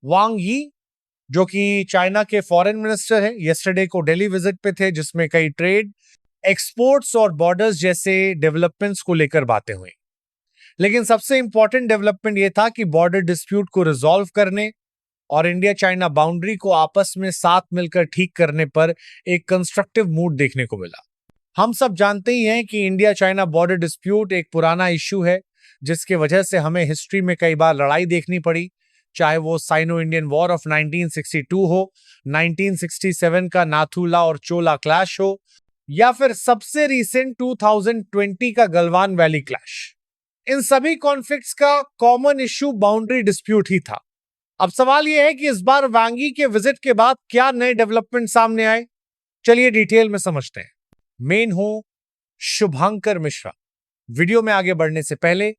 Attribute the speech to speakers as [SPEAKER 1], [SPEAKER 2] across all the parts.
[SPEAKER 1] वांग यी, जो कि चाइना के फॉरेन मिनिस्टर हैं, यस्टरडे को दिल्ली विजिट पे थे, जिसमें कई ट्रेड, एक्सपोर्ट्स और बॉर्डर्स जैसे डेवलपमेंट्स को लेकर बातें हुई। लेकिन सबसे इंपॉर्टेंट डेवलपमेंट यह था कि बॉर्डर डिस्प्यूट को रिजॉल्व करने और इंडिया चाइना बाउंड्री को आपस में साथ मिलकर ठीक करने पर एक कंस्ट्रक्टिव मूड देखने को मिला। हम सब जानते ही हैं कि इंडिया चाइना बॉर्डर डिस्प्यूट एक पुराना इश्यू है, जिसके वजह से हमें हिस्ट्री में कई बार लड़ाई देखनी पड़ी, चाहे वो साइनो इंडियन वॉर ऑफ 1962 हो, 1967 का नाथुला और चोला क्लैश हो, या फिर सबसे रीसेंट 2020 का गलवान वैली क्लैश। इन सभी कॉन्फ्लिक्ट्स का कॉमन इश्यू बाउंड्री डिस्प्यूट ही था। अब सवाल यह है कि इस बार वांगी के विजिट के बाद क्या नए डेवलपमेंट सामने आए, चलिए डिटेल में समझते हैं। मेन हो शुभांकर मिश्रा। वीडियो में आगे बढ़ने से पहले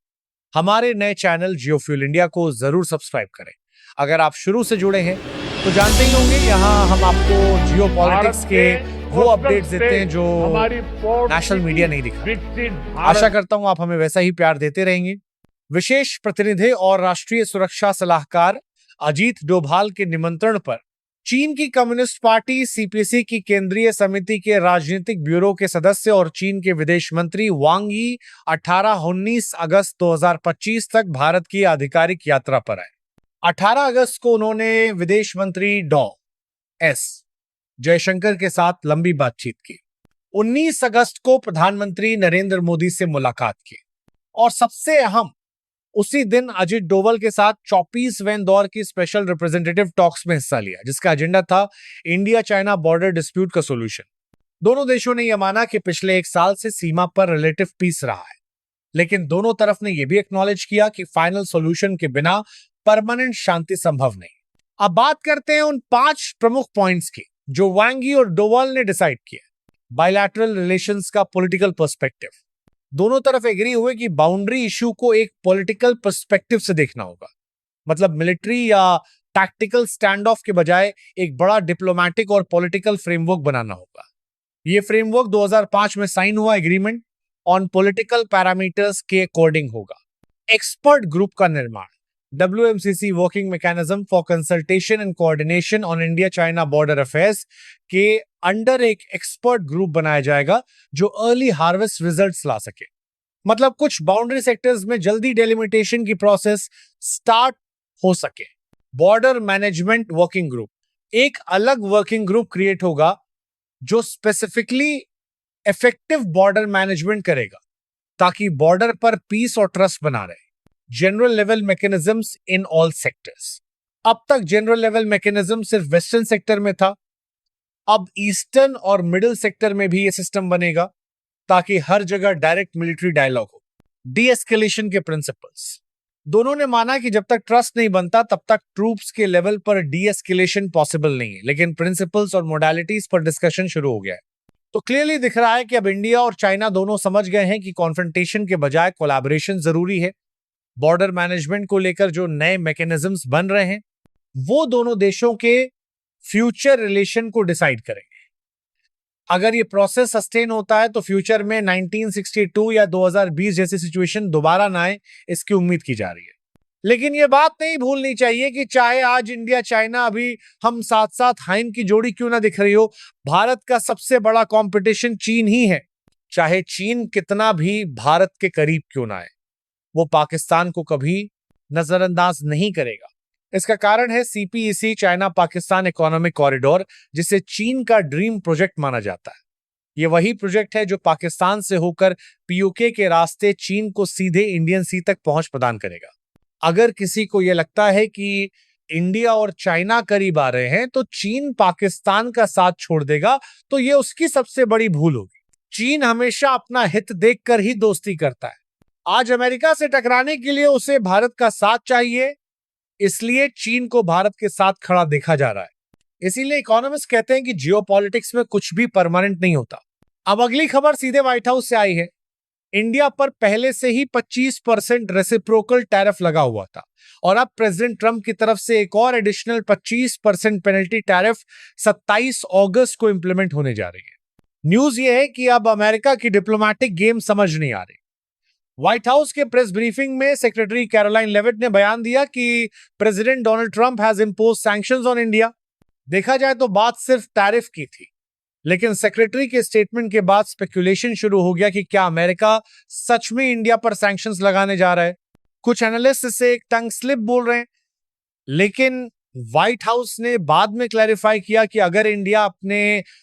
[SPEAKER 1] हमारे नए चैनल जियोफ्यूल इंडिया को जरूर सब्सक्राइब करें। अगर आप शुरू से जुड़े हैं तो जानते ही होंगे, यहाँ हम आपको जियो पॉलिटिक्स के वो अपडेट्स देते हैं जो नेशनल मीडिया नहीं दिखा। आशा करता हूं आप हमें वैसा ही प्यार देते रहेंगे। विशेष प्रतिनिधि और राष्ट्रीय सुरक्षा सलाहकार अजीत डोभाल के निमंत्रण पर चीन की कम्युनिस्ट पार्टी सीपीसी की केंद्रीय समिति के राजनीतिक ब्यूरो के सदस्य और चीन के विदेश मंत्री वांग यी 18-19 अगस्त 2025 तक भारत की आधिकारिक यात्रा पर आए। 18 अगस्त को उन्होंने विदेश मंत्री डॉ एस जयशंकर के साथ लंबी बातचीत की। 19 अगस्त को प्रधानमंत्री नरेंद्र मोदी से मुलाकात की और सबसे अहम, उसी दिन अजित डोवल के साथ 24वें दौर की स्पेशल रिप्रेजेंटेटिव टॉक्स में हिस्सा लिया, जिसका एजेंडा था इंडिया चाइना बॉर्डर डिस्प्यूट का सॉल्यूशन। दोनों देशों ने यह माना कि पिछले एक साल से सीमा पर रिलेटिव पीस रहा है, लेकिन दोनों तरफ ने यह भी एक्नॉलेज किया कि फाइनल सॉल्यूशन के बिना परमानेंट शांति संभव नहीं। अब बात करते हैं उन 5 प्रमुख पॉइंट्स की जो वांग यी और डोवाल ने डिसाइड किया। बायलैटरल रिलेशंस का पॉलिटिकल पर्सपेक्टिव। दोनों तरफ एग्री हुए कि बाउंड्री इशू को एक पॉलिटिकल पर्सपेक्टिव से देखना होगा, मतलब मिलिट्री या टैक्टिकल स्टैंड ऑफ के बजाय एक बड़ा डिप्लोमेटिक और पॉलिटिकल फ्रेमवर्क बनाना होगा। यह फ्रेमवर्क 2005 में साइन हुआ एग्रीमेंट ऑन पॉलिटिकल पैरामीटर्स के अकॉर्डिंग होगा। एक्सपर्ट ग्रुप का निर्माण, WMCC working mechanism for consultation and coordination on India China border affairs के अंडर एक एक्सपर्ट ग्रुप बनाया जाएगा जो अर्ली हार्वेस्ट रिजल्ट्स ला सके। मतलब कुछ बाउंड्री सेक्टर्स में जल्दी डेलिमिटेशन की प्रोसेस स्टार्ट हो सके। बॉर्डर मैनेजमेंट वर्किंग ग्रुप, एक अलग वर्किंग ग्रुप क्रिएट होगा जो स्पेसिफिकली इफेक्टिव बॉर्डर मैनेजमेंट करेगा ताकि बॉर्डर पर पीस और ट्रस्ट बना रहे। General level mechanisms in all sectors. अब तक जनरल लेवल मैकेनिज्म सिर्फ वेस्टर्न सेक्टर में था, अब ईस्टर्न और मिडिल सेक्टर में भी यह सिस्टम बनेगा ताकि हर जगह डायरेक्ट मिलिट्री डायलॉग हो। डी एस्केलेशन के प्रिंसिपल्स। दोनों ने माना कि जब तक ट्रस्ट नहीं बनता तब तक ट्रूप्स के लेवल पर डी एस्केलेशन पॉसिबल नहीं है, लेकिन प्रिंसिपल्स और मोडालिटीज पर डिस्कशन शुरू हो गया है। तो क्लियरली दिख रहा है कि अब इंडिया और चाइना दोनों समझ गए हैं कि कॉन्फ्रंटेशन के बजाय कोलैबोरेशन जरूरी है। बॉर्डर मैनेजमेंट को लेकर जो नए मैकेनिज्म्स बन रहे हैं वो दोनों देशों के फ्यूचर रिलेशन को डिसाइड करेंगे। अगर ये प्रोसेस सस्टेन होता है तो फ्यूचर में 1962 या 2020 जैसी सिचुएशन दोबारा ना आए, इसकी उम्मीद की जा रही है। लेकिन ये बात नहीं भूलनी चाहिए कि चाहे आज इंडिया चाइना अभी हम साथ साथ हाइन की जोड़ी क्यों ना दिख रही हो, भारत का सबसे बड़ा कंपटीशन चीन ही है। चाहे चीन कितना भी भारत के करीब क्यों ना आए, वो पाकिस्तान को कभी नजरअंदाज नहीं करेगा। इसका कारण है CPEC, China Pakistan economic corridor, जिसे चीन का ड्रीम प्रोजेक्ट माना जाता है। यह वही प्रोजेक्ट है जो पाकिस्तान से होकर पीओके के रास्ते चीन को सीधे इंडियन सी तक पहुंच प्रदान करेगा। अगर किसी को यह लगता है कि इंडिया और चाइना करीब आ रहे हैं तो चीन पाकिस्तान का साथ छोड़ देगा, तो यह उसकी सबसे बड़ी भूल होगी। चीन हमेशा अपना हित देखकर ही दोस्ती करता है। आज अमेरिका से टकराने के लिए उसे भारत का साथ चाहिए, इसलिए चीन को भारत के साथ खड़ा देखा जा रहा है। इसीलिए इकोनॉमिस्ट कहते हैं कि जियोपॉलिटिक्स में कुछ भी परमानेंट नहीं होता। अब अगली खबर सीधे व्हाइट हाउस से आई है। इंडिया पर पहले से ही 25% रेसिप्रोकल टैरिफ लगा हुआ था और अब प्रेसिडेंट ट्रंप की तरफ से एक और एडिशनल 25% पेनल्टी टैरिफ 27 अगस्त को इंप्लीमेंट होने जा रही है। न्यूज यह है कि अब अमेरिका की डिप्लोमेटिक गेम समझ नहीं आ रही। व्हाइट हाउस के प्रेस ब्रीफिंग में सेक्रेटरी कैरोलाइन लेविट ने बयान दिया कि president Donald Trump has impose sanctions on India. देखा जाए तो बात सिर्फ टैरिफ की थी, लेकिन सेक्रेटरी के स्टेटमेंट के बाद स्पेकुलेशन शुरू हो गया कि क्या अमेरिका सच में इंडिया पर सैंक्शंस लगाने जा रहा है। कुछ एनालिस्ट इसे एक टंग स्लिप बोल रहे हैं, लेकिन व्हाइट हाउस ने बाद में क्लैरिफाई किया कि अगर इंडिया अपने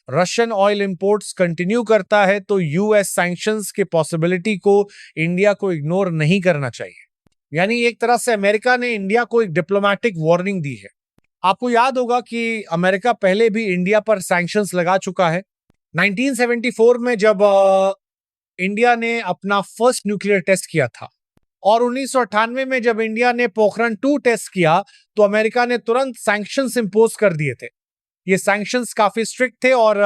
[SPEAKER 1] रशियन ऑयल इंपोर्ट्स कंटिन्यू करता है तो यूएस सैंक्शंस के पॉसिबिलिटी को इंडिया को इग्नोर नहीं करना चाहिए। यानी एक तरह से अमेरिका ने इंडिया को एक डिप्लोमेटिक वार्निंग दी है। आपको याद होगा कि अमेरिका पहले भी इंडिया पर सैंक्शंस लगा चुका है। 1974 में जब इंडिया ने अपना फर्स्ट न्यूक्लियर टेस्ट किया था और 1998 में जब इंडिया ने पोखरण 2 टेस्ट किया तो अमेरिका ने तुरंत सैंक्शंस इंपोज कर दिए थे। ये सैंक्शंस काफी स्ट्रिक्ट थे और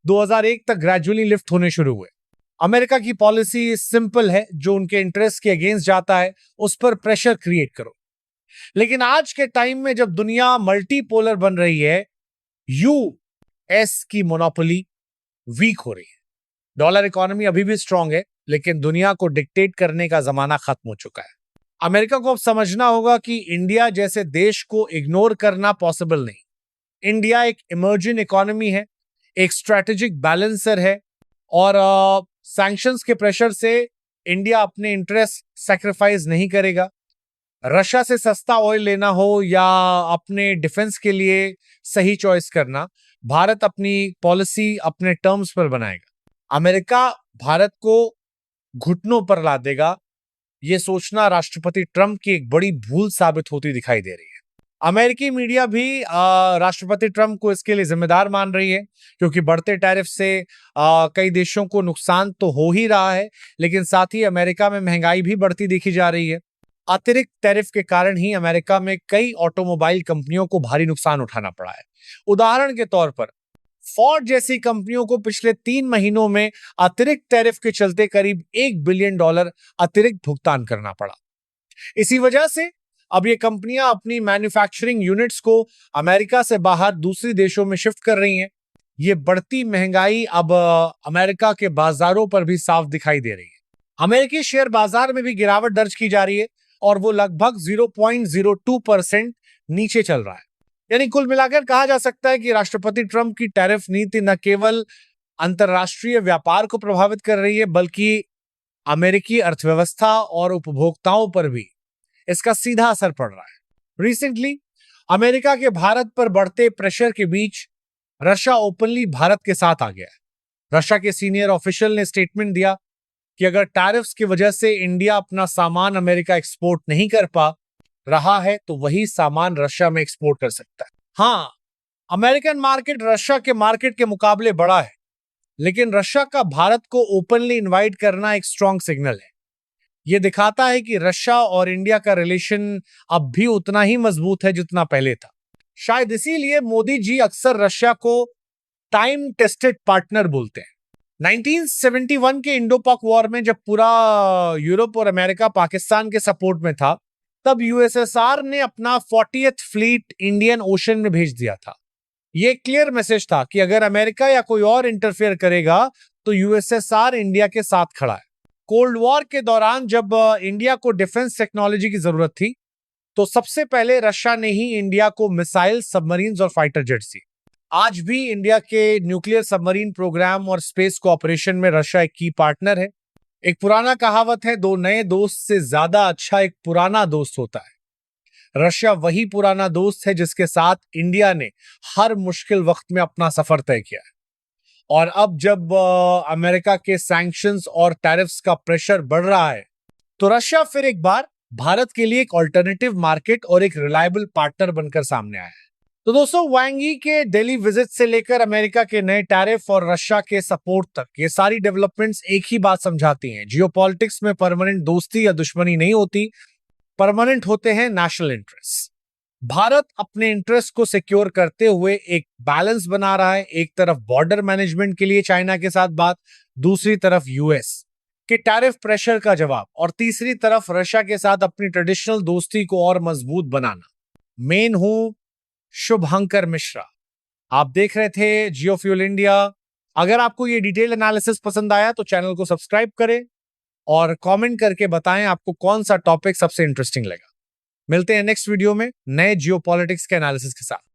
[SPEAKER 1] 2001 तक ग्रेजुअली लिफ्ट होने शुरू हुए। अमेरिका की पॉलिसी सिंपल है, जो उनके इंटरेस्ट के अगेंस्ट जाता है उस पर प्रेशर क्रिएट करो। लेकिन आज के टाइम में जब दुनिया मल्टीपोलर बन रही है, यूएस की मोनोपोली वीक हो रही है। डॉलर इकोनॉमी अभी भी स्ट्रांग है, लेकिन दुनिया को डिक्टेट करने का जमाना खत्म हो चुका है। अमेरिका को अब समझना होगा कि इंडिया जैसे देश को इग्नोर करना पॉसिबल नहीं। इंडिया एक इमर्जिंग इकोनॉमी है, एक स्ट्रेटेजिक बैलेंसर है और सैंक्शंस के प्रेशर से इंडिया अपने इंटरेस्ट सैक्रिफाइस नहीं करेगा। रशिया से सस्ता ऑयल लेना हो या अपने डिफेंस के लिए सही चॉइस करना, भारत अपनी पॉलिसी अपने टर्म्स पर बनाएगा। अमेरिका भारत को घुटनों पर ला देगा, यह सोचना राष्ट्रपति ट्रंप की एक बड़ी भूल साबित होती दिखाई दे रही है। अमेरिकी मीडिया भी राष्ट्रपति ट्रंप को इसके लिए जिम्मेदार मान रही है, क्योंकि बढ़ते टैरिफ से कई देशों को नुकसान तो हो ही रहा है, लेकिन साथ ही अमेरिका में महंगाई भी बढ़ती देखी जा रही है। अतिरिक्त टैरिफ के कारण ही अमेरिका में कई ऑटोमोबाइल कंपनियों को भारी नुकसान उठाना पड़ा है। उदाहरण के तौर पर फोर्ड जैसी कंपनियों को पिछले 3 महीनों में अतिरिक्त टैरिफ के चलते करीब $1 बिलियन अतिरिक्त भुगतान करना पड़ा। इसी वजह से अब ये कंपनियां अपनी मैन्युफैक्चरिंग यूनिट्स को अमेरिका से बाहर दूसरे देशों में शिफ्ट कर रही हैं। ये बढ़ती महंगाई अब अमेरिका के बाजारों पर भी साफ दिखाई दे रही है। अमेरिकी शेयर बाजार में भी गिरावट दर्ज की जा रही है और वो लगभग 0.02% नीचे चल रहा है। यानी कुल मिलाकर कहा जा सकता है कि राष्ट्रपति ट्रंप की टैरिफ नीति न केवल अंतरराष्ट्रीय व्यापार को प्रभावित कर रही है, बल्कि अमेरिकी अर्थव्यवस्था और उपभोक्ताओं पर भी इसका सीधा असर पड़ रहा है। रिसेंटली अमेरिका के भारत पर बढ़ते प्रेशर के बीच रशिया ओपनली भारत के साथ आ गया है। रशिया के सीनियर ऑफिशियल ने स्टेटमेंट दिया कि अगर टैरिफ्स की वजह से इंडिया अपना सामान अमेरिका एक्सपोर्ट नहीं कर पा रहा है तो वही सामान रशिया में एक्सपोर्ट कर सकता है। हाँ, अमेरिकन मार्केट रशिया के मार्केट के मुकाबले बड़ा है, लेकिन रशिया का भारत को ओपनली इनवाइट करना एक स्ट्रॉन्ग सिग्नल है। यह दिखाता है कि रशिया और इंडिया का रिलेशन अब भी उतना ही मजबूत है जितना पहले था। शायद इसीलिए मोदी जी अक्सर रशिया को टाइम टेस्टेड पार्टनर बोलते हैं। 1971 के इंडो पाक वॉर में जब पूरा यूरोप और अमेरिका पाकिस्तान के सपोर्ट में था, तब यूएसएसआर ने अपना 40th फ्लीट इंडियन ओशन में भेज दिया था। यह क्लियर मैसेज था कि अगर अमेरिका या कोई और इंटरफेयर करेगा तो यूएसएसआर इंडिया के साथ खड़ा है। कोल्ड वॉर के दौरान जब इंडिया को डिफेंस टेक्नोलॉजी की जरूरत थी, तो सबसे पहले रशिया ने ही इंडिया को मिसाइल, सबमरीन्स और फाइटर जेट्स दी। आज भी इंडिया के न्यूक्लियर सबमरीन प्रोग्राम और स्पेस कोऑपरेशन में रशिया एक की पार्टनर है। एक पुराना कहावत है, 2 नए दोस्त से ज्यादा अच्छा एक पुराना दोस्त होता है। रशिया वही पुराना दोस्त है जिसके साथ इंडिया ने हर मुश्किल वक्त में अपना सफर तय किया है। और अब जब अमेरिका के सैंक्शंस और टैरिफ्स का प्रेशर बढ़ रहा है, तो रशिया फिर एक बार भारत के लिए एक ऑल्टरनेटिव मार्केट और एक रिलायबल पार्टनर बनकर सामने आया है। तो दोस्तों, वांग यी के दिल्ली विजिट से लेकर अमेरिका के नए टैरिफ और रशिया के सपोर्ट तक, ये सारी डेवलपमेंट्स एक ही बात समझाती हैं। जियोपॉलिटिक्स में परमानेंट दोस्ती या दुश्मनी नहीं होती, परमानेंट होते हैं नेशनल इंटरेस्ट। भारत अपने इंटरेस्ट को सिक्योर करते हुए एक बैलेंस बना रहा है। एक तरफ बॉर्डर मैनेजमेंट के लिए चाइना के साथ बात, दूसरी तरफ यूएस के टैरिफ प्रेशर का जवाब, और तीसरी तरफ रशिया के साथ अपनी ट्रेडिशनल दोस्ती को और मजबूत बनाना। मेन हूं शुभंकर मिश्रा। आप देख रहे थे जियो फ्यूल इंडिया। अगर आपको ये डिटेल एनालिसिस पसंद आया तो चैनल को सब्सक्राइब करें, और कमेंट करके बताएं आपको कौन सा टॉपिक सबसे इंटरेस्टिंग लगा। मिलते हैं नेक्स्ट वीडियो में नए जियोपॉलिटिक्स के एनालिसिस के साथ।